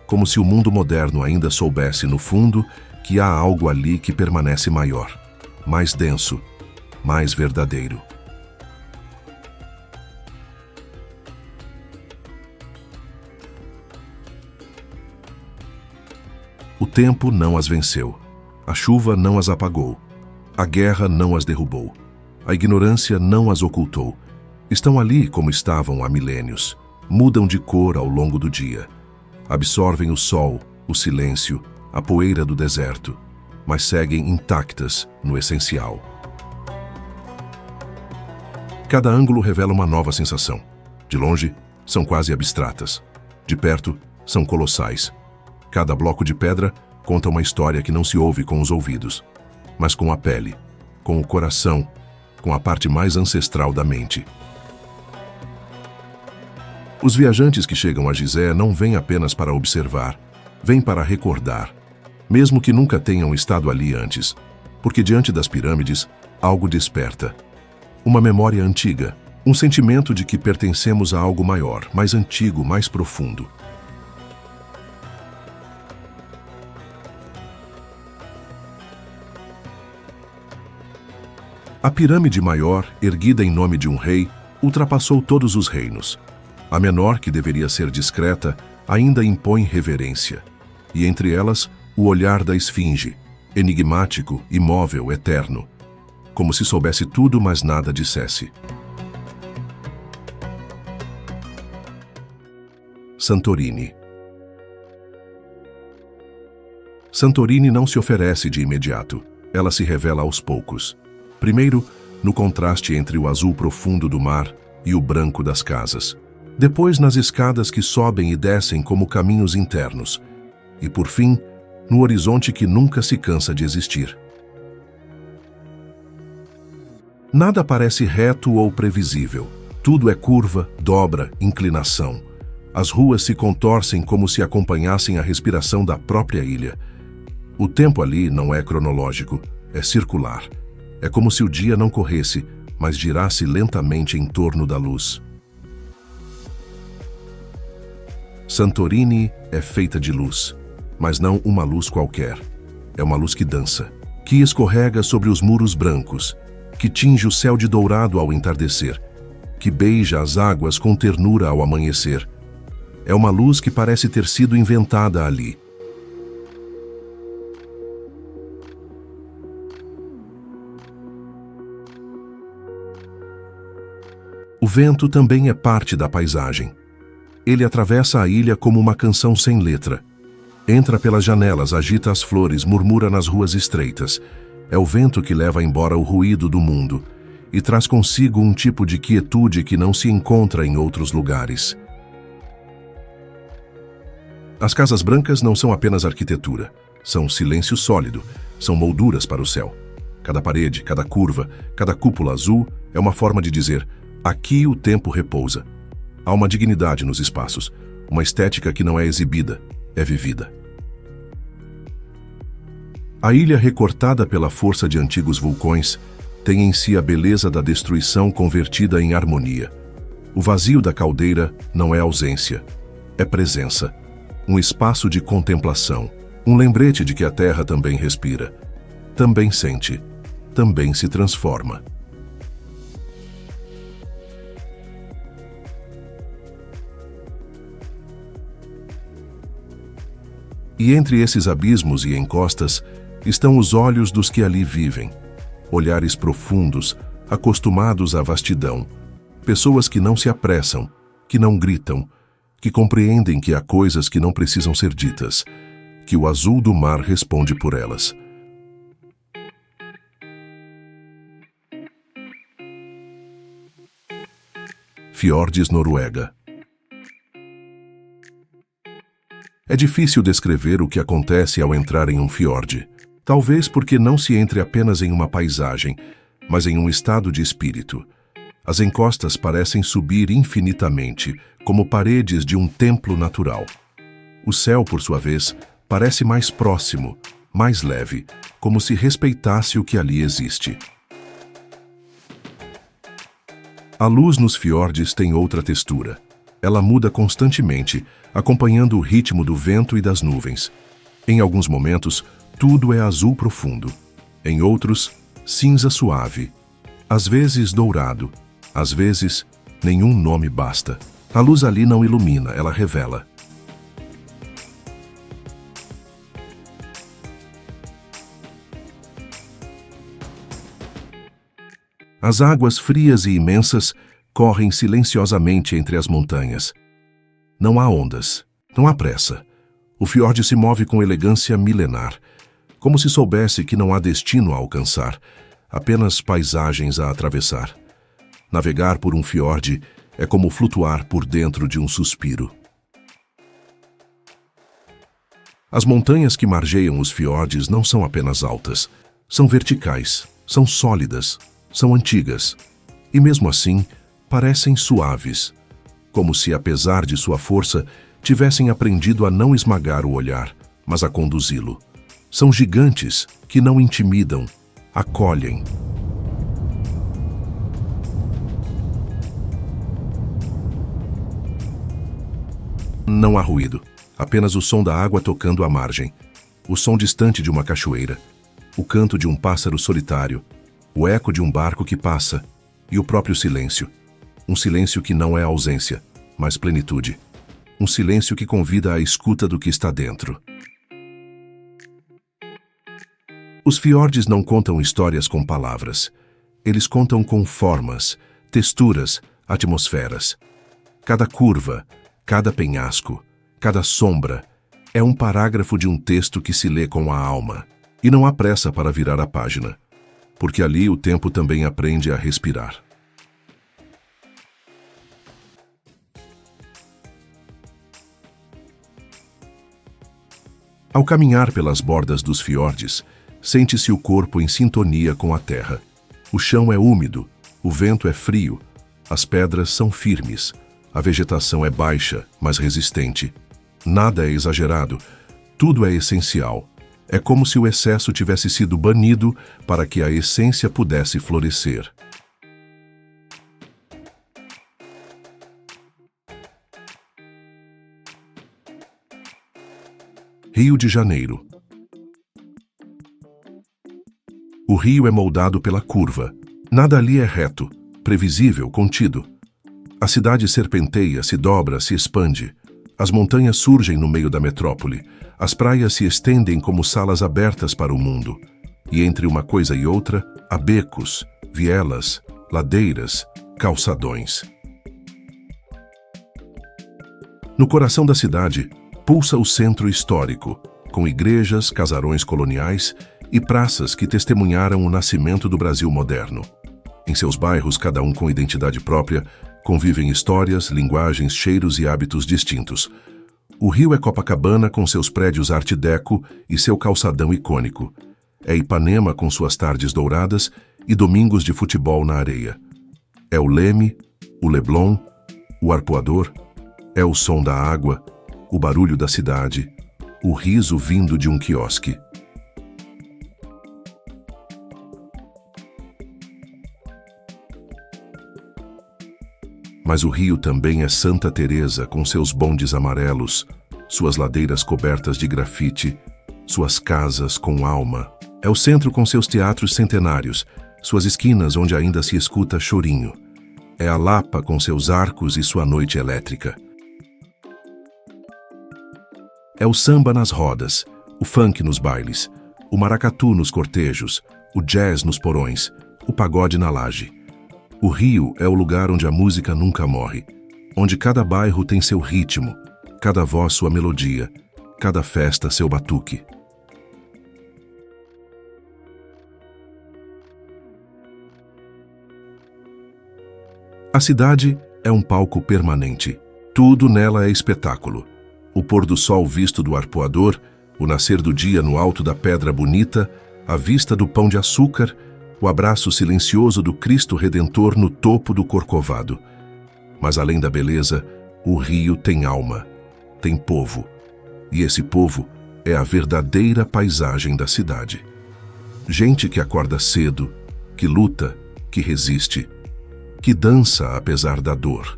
Como se o mundo moderno ainda soubesse, no fundo, que há algo ali que permanece maior, mais denso, mais verdadeiro. O tempo não as venceu, a chuva não as apagou, a guerra não as derrubou, a ignorância não as ocultou. Estão ali como estavam há milênios, mudam de cor ao longo do dia. Absorvem o sol, o silêncio, a poeira do deserto, mas seguem intactas no essencial. Cada ângulo revela uma nova sensação. De longe, são quase abstratas. De perto, são colossais. Cada bloco de pedra conta uma história que não se ouve com os ouvidos, mas com a pele, com o coração, com a parte mais ancestral da mente. Os viajantes que chegam a Gizé não vêm apenas para observar, vêm para recordar, mesmo que nunca tenham estado ali antes, porque diante das pirâmides, algo desperta. Uma memória antiga, um sentimento de que pertencemos a algo maior, mais antigo, mais profundo. A pirâmide maior, erguida em nome de um rei, ultrapassou todos os reinos. A menor, que deveria ser discreta, ainda impõe reverência. E entre elas, o olhar da esfinge, enigmático, imóvel, eterno. Como se soubesse tudo, mas nada dissesse. Santorini. Santorini não se oferece de imediato. Ela se revela aos poucos. Primeiro, no contraste entre o azul profundo do mar e o branco das casas. Depois, nas escadas que sobem e descem como caminhos internos. E, por fim, no horizonte que nunca se cansa de existir. Nada parece reto ou previsível. Tudo é curva, dobra, inclinação. As ruas se contorcem como se acompanhassem a respiração da própria ilha. O tempo ali não é cronológico, é circular. É como se o dia não corresse, mas girasse lentamente em torno da luz. Santorini é feita de luz, mas não uma luz qualquer. É uma luz que dança, que escorrega sobre os muros brancos, que tinge o céu de dourado ao entardecer, que beija as águas com ternura ao amanhecer. É uma luz que parece ter sido inventada ali. O vento também é parte da paisagem. Ele atravessa a ilha como uma canção sem letra. Entra pelas janelas, agita as flores, murmura nas ruas estreitas. É o vento que leva embora o ruído do mundo e traz consigo um tipo de quietude que não se encontra em outros lugares. As casas brancas não são apenas arquitetura, são silêncio sólido, são molduras para o céu. Cada parede, cada curva, cada cúpula azul é uma forma de dizer: aqui o tempo repousa. Há uma dignidade nos espaços, uma estética que não é exibida, é vivida. A ilha recortada pela força de antigos vulcões tem em si a beleza da destruição convertida em harmonia. O vazio da caldeira não é ausência, é presença. Um espaço de contemplação, um lembrete de que a terra também respira, também sente, também se transforma. E entre esses abismos e encostas estão os olhos dos que ali vivem. Olhares profundos, acostumados à vastidão. Pessoas que não se apressam, que não gritam, que compreendem que há coisas que não precisam ser ditas, que o azul do mar responde por elas. Fiordes, Noruega. É difícil descrever o que acontece ao entrar em um fiorde, talvez porque não se entre apenas em uma paisagem, mas em um estado de espírito. As encostas parecem subir infinitamente, como paredes de um templo natural. O céu, por sua vez, parece mais próximo, mais leve, como se respeitasse o que ali existe. A luz nos fiordes tem outra textura. Ela muda constantemente, acompanhando o ritmo do vento e das nuvens. Em alguns momentos, tudo é azul profundo. Em outros, cinza suave. Às vezes dourado. Às vezes, nenhum nome basta. A luz ali não ilumina, ela revela. As águas frias e imensas correm silenciosamente entre as montanhas. Não há ondas, não há pressa. O fiorde se move com elegância milenar, como se soubesse que não há destino a alcançar, apenas paisagens a atravessar. Navegar por um fiorde é como flutuar por dentro de um suspiro. As montanhas que margeiam os fiordes não são apenas altas, são verticais, são sólidas, são antigas, e mesmo assim parecem suaves, como se, apesar de sua força, tivessem aprendido a não esmagar o olhar, mas a conduzi-lo. São gigantes que não intimidam, acolhem. Não há ruído, apenas o som da água tocando à margem, o som distante de uma cachoeira, o canto de um pássaro solitário, o eco de um barco que passa e o próprio silêncio. Um silêncio que não é ausência, mas plenitude. Um silêncio que convida à escuta do que está dentro. Os fiordes não contam histórias com palavras. Eles contam com formas, texturas, atmosferas. Cada curva, cada penhasco, cada sombra é um parágrafo de um texto que se lê com a alma. E não há pressa para virar a página, porque ali o tempo também aprende a respirar. Ao caminhar pelas bordas dos fiordes, sente-se o corpo em sintonia com a terra. O chão é úmido, o vento é frio, as pedras são firmes, a vegetação é baixa, mas resistente. Nada é exagerado, tudo é essencial. É como se o excesso tivesse sido banido para que a essência pudesse florescer. Rio de Janeiro. O rio é moldado pela curva. Nada ali é reto, previsível, contido. A cidade serpenteia, se dobra, se expande. As montanhas surgem no meio da metrópole. As praias se estendem como salas abertas para o mundo. E entre uma coisa e outra, há becos, vielas, ladeiras, calçadões. No coração da cidade, pulsa o centro histórico, com igrejas, casarões coloniais e praças que testemunharam o nascimento do Brasil moderno. Em seus bairros, cada um com identidade própria, convivem histórias, linguagens, cheiros e hábitos distintos. O Rio é Copacabana com seus prédios Art Deco e seu calçadão icônico. É Ipanema com suas tardes douradas e domingos de futebol na areia. É o Leme, o Leblon, o Arpoador. É o som da água, o barulho da cidade, o riso vindo de um quiosque. Mas o Rio também é Santa Teresa com seus bondes amarelos, suas ladeiras cobertas de grafite, suas casas com alma. É o centro com seus teatros centenários, suas esquinas onde ainda se escuta chorinho. É a Lapa com seus arcos e sua noite elétrica. É o samba nas rodas, o funk nos bailes, o maracatu nos cortejos, o jazz nos porões, o pagode na laje. O Rio é o lugar onde a música nunca morre, onde cada bairro tem seu ritmo, cada voz sua melodia, cada festa seu batuque. A cidade é um palco permanente. Tudo nela é espetáculo. O pôr do sol visto do Arpoador, o nascer do dia no alto da Pedra Bonita, a vista do Pão de Açúcar, o abraço silencioso do Cristo Redentor no topo do Corcovado. Mas além da beleza, o Rio tem alma, tem povo. E esse povo é a verdadeira paisagem da cidade. Gente que acorda cedo, que luta, que resiste, que dança apesar da dor,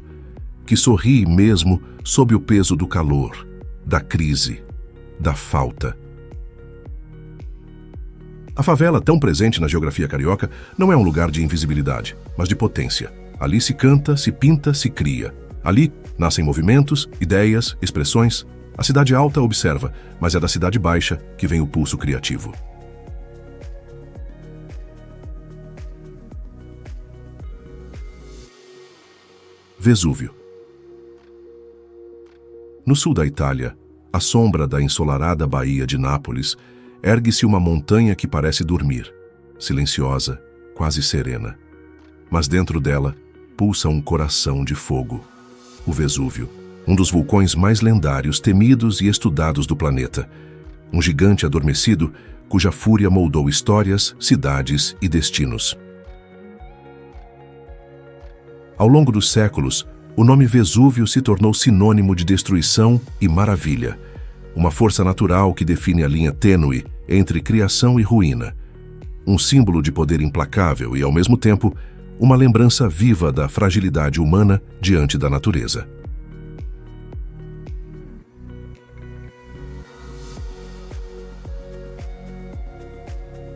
que sorri mesmo sob o peso do calor, da crise, da falta. A favela, tão presente na geografia carioca, não é um lugar de invisibilidade, mas de potência. Ali se canta, se pinta, se cria. Ali nascem movimentos, ideias, expressões. A cidade alta observa, mas é da cidade baixa que vem o pulso criativo. Vesúvio. No sul da Itália, à sombra da ensolarada baía de Nápoles, ergue-se uma montanha que parece dormir, silenciosa, quase serena. Mas dentro dela pulsa um coração de fogo, o Vesúvio, um dos vulcões mais lendários, temidos e estudados do planeta. Um gigante adormecido cuja fúria moldou histórias, cidades e destinos. Ao longo dos séculos, o nome Vesúvio se tornou sinônimo de destruição e maravilha, uma força natural que define a linha tênue entre criação e ruína, um símbolo de poder implacável e, ao mesmo tempo, uma lembrança viva da fragilidade humana diante da natureza.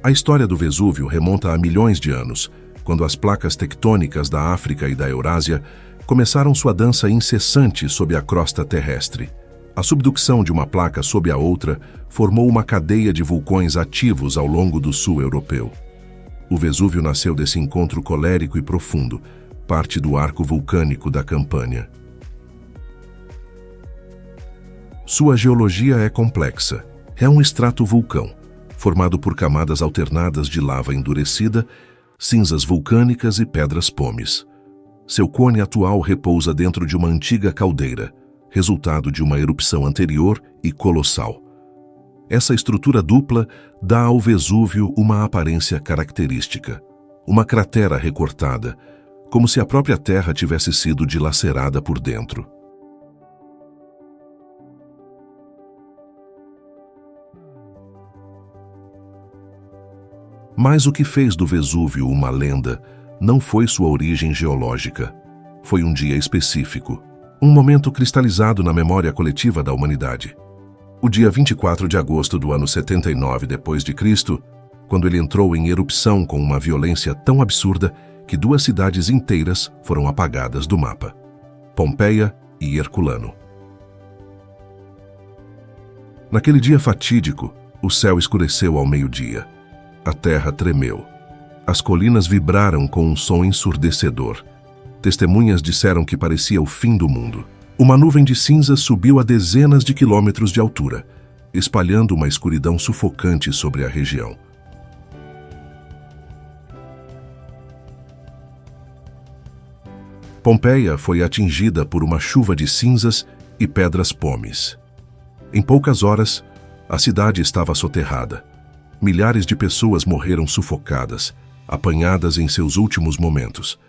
A história do Vesúvio remonta a milhões de anos, quando as placas tectônicas da África e da Eurásia começaram sua dança incessante sob a crosta terrestre. A subducção de uma placa sob a outra formou uma cadeia de vulcões ativos ao longo do sul europeu. O Vesúvio nasceu desse encontro colérico e profundo, parte do arco vulcânico da Campânia. Sua geologia é complexa. É um estratovulcão, formado por camadas alternadas de lava endurecida, cinzas vulcânicas e pedras pomes. Seu cone atual repousa dentro de uma antiga caldeira, resultado de uma erupção anterior e colossal. Essa estrutura dupla dá ao Vesúvio uma aparência característica, uma cratera recortada, como se a própria Terra tivesse sido dilacerada por dentro. Mas o que fez do Vesúvio uma lenda não foi sua origem geológica. Foi um dia específico, um momento cristalizado na memória coletiva da humanidade. O dia 24 de agosto do ano 79 d.C., quando ele entrou em erupção com uma violência tão absurda que 2 cidades inteiras foram apagadas do mapa. Pompeia e Herculano. Naquele dia fatídico, o céu escureceu ao meio-dia. A terra tremeu. As colinas vibraram com um som ensurdecedor. Testemunhas disseram que parecia o fim do mundo. Uma nuvem de cinzas subiu a dezenas de quilômetros de altura, espalhando uma escuridão sufocante sobre a região. Pompeia foi atingida por uma chuva de cinzas e pedras pomes. Em poucas horas, a cidade estava soterrada. Milhares de pessoas morreram sufocadas, apanhadas em seus últimos momentos.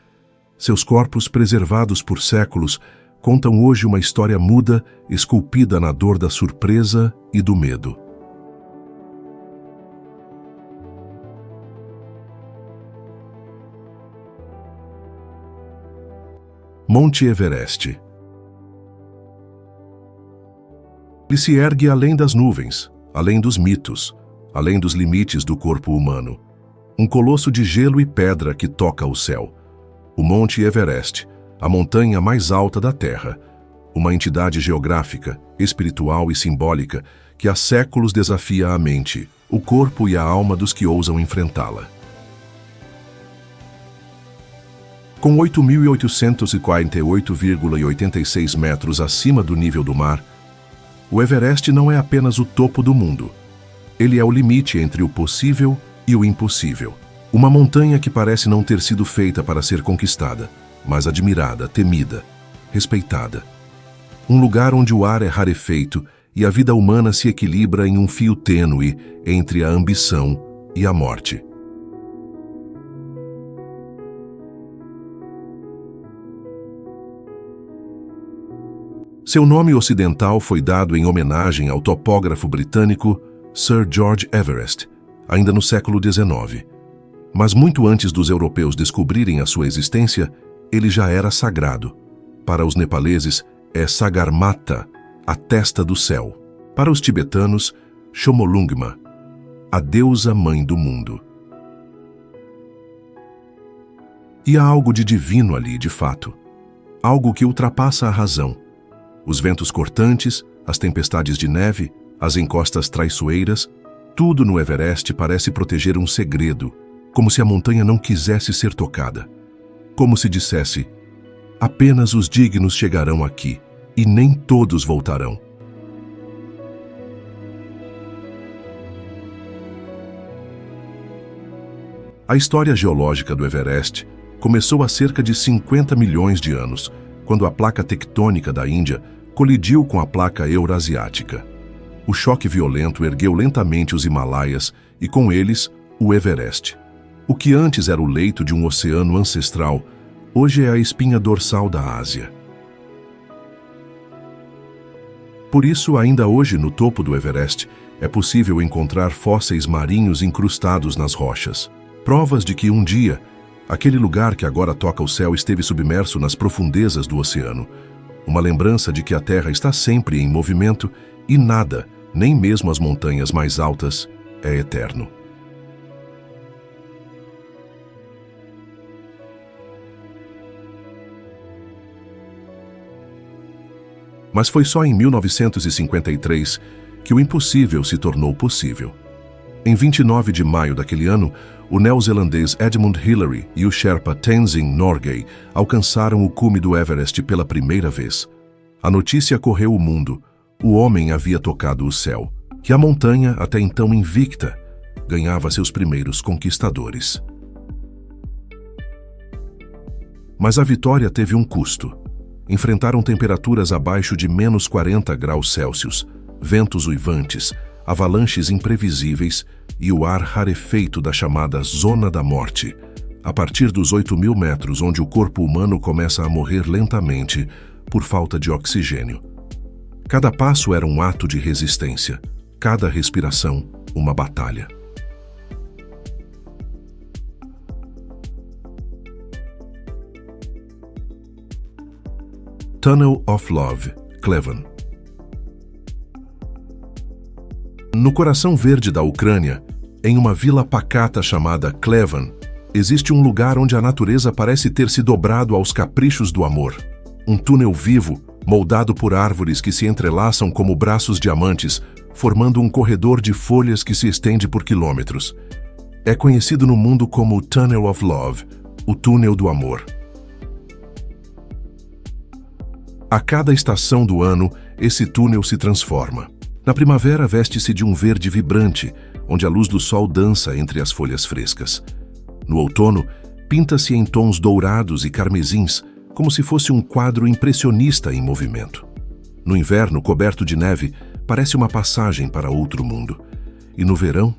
Seus corpos, preservados por séculos, contam hoje uma história muda, esculpida na dor da surpresa e do medo. Monte Everest. Ele se ergue além das nuvens, além dos mitos, além dos limites do corpo humano. Um colosso de gelo e pedra que toca o céu. O Monte Everest, a montanha mais alta da Terra. Uma entidade geográfica, espiritual e simbólica que há séculos desafia a mente, o corpo e a alma dos que ousam enfrentá-la. Com 8.848,86 metros acima do nível do mar, o Everest não é apenas o topo do mundo. Ele é o limite entre o possível e o impossível. Uma montanha que parece não ter sido feita para ser conquistada, mas admirada, temida, respeitada. Um lugar onde o ar é rarefeito e a vida humana se equilibra em um fio tênue entre a ambição e a morte. Seu nome ocidental foi dado em homenagem ao topógrafo britânico Sir George Everest, ainda no século XIX. Mas muito antes dos europeus descobrirem a sua existência, ele já era sagrado. Para os nepaleses, é Sagarmatha, a testa do céu. Para os tibetanos, Chomolungma, a deusa mãe do mundo. E há algo de divino ali, de fato. Algo que ultrapassa a razão. Os ventos cortantes, as tempestades de neve, as encostas traiçoeiras, tudo no Everest parece proteger um segredo, como se a montanha não quisesse ser tocada. Como se dissesse, apenas os dignos chegarão aqui, e nem todos voltarão. A história geológica do Everest começou há cerca de 50 milhões de anos, quando a placa tectônica da Índia colidiu com a placa eurasiática. O choque violento ergueu lentamente os Himalaias e, com eles, o Everest. O que antes era o leito de um oceano ancestral, hoje é a espinha dorsal da Ásia. Por isso, ainda hoje, no topo do Everest, é possível encontrar fósseis marinhos incrustados nas rochas. Provas de que um dia, aquele lugar que agora toca o céu esteve submerso nas profundezas do oceano. Uma lembrança de que a Terra está sempre em movimento e nada, nem mesmo as montanhas mais altas, é eterno. Mas foi só em 1953 que o impossível se tornou possível. Em 29 de maio daquele ano, o neozelandês Edmund Hillary e o Sherpa Tenzing Norgay alcançaram o cume do Everest pela primeira vez. A notícia correu o mundo. O homem havia tocado o céu, que a montanha, até então invicta, ganhava seus primeiros conquistadores. Mas a vitória teve um custo. Enfrentaram temperaturas abaixo de menos 40 graus Celsius, ventos uivantes, avalanches imprevisíveis e o ar rarefeito da chamada Zona da Morte, a partir dos 8.000 metros, onde o corpo humano começa a morrer lentamente por falta de oxigênio. Cada passo era um ato de resistência, cada respiração uma batalha. Tunnel of Love, Klevan. No coração verde da Ucrânia, em uma vila pacata chamada Klevan, existe um lugar onde a natureza parece ter se dobrado aos caprichos do amor. Um túnel vivo, moldado por árvores que se entrelaçam como braços diamantes, formando um corredor de folhas que se estende por quilômetros. É conhecido no mundo como Tunnel of Love, o túnel do amor. A cada estação do ano, esse túnel se transforma. Na primavera, veste-se de um verde vibrante, onde a luz do sol dança entre as folhas frescas. No outono, pinta-se em tons dourados e carmesins, como se fosse um quadro impressionista em movimento. No inverno, coberto de neve, parece uma passagem para outro mundo. E no verão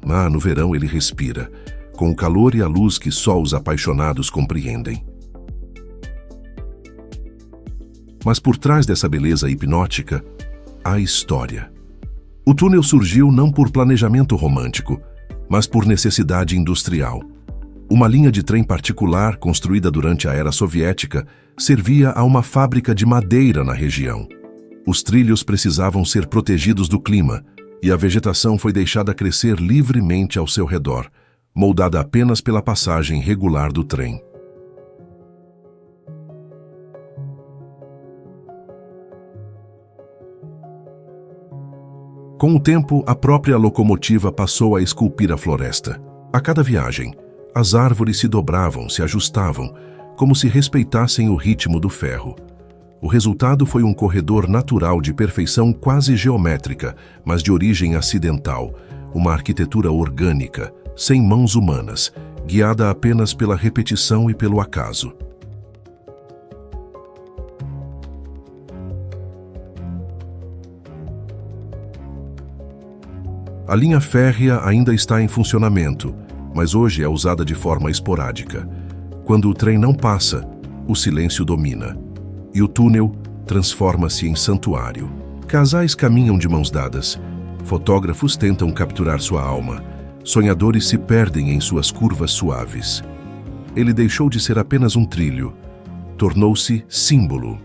ele respira, com o calor e a luz que só os apaixonados compreendem. Mas por trás dessa beleza hipnótica, há história. O túnel surgiu não por planejamento romântico, mas por necessidade industrial. Uma linha de trem particular, construída durante a era soviética, servia a uma fábrica de madeira na região. Os trilhos precisavam ser protegidos do clima, e a vegetação foi deixada crescer livremente ao seu redor, moldada apenas pela passagem regular do trem. Com o tempo, a própria locomotiva passou a esculpir a floresta. A cada viagem, as árvores se dobravam, se ajustavam, como se respeitassem o ritmo do ferro. O resultado foi um corredor natural de perfeição quase geométrica, mas de origem acidental, uma arquitetura orgânica, sem mãos humanas, guiada apenas pela repetição e pelo acaso. A linha férrea ainda está em funcionamento, mas hoje é usada de forma esporádica. Quando o trem não passa, o silêncio domina, e o túnel transforma-se em santuário. Casais caminham de mãos dadas, fotógrafos tentam capturar sua alma, sonhadores se perdem em suas curvas suaves. Ele deixou de ser apenas um trilho, tornou-se símbolo.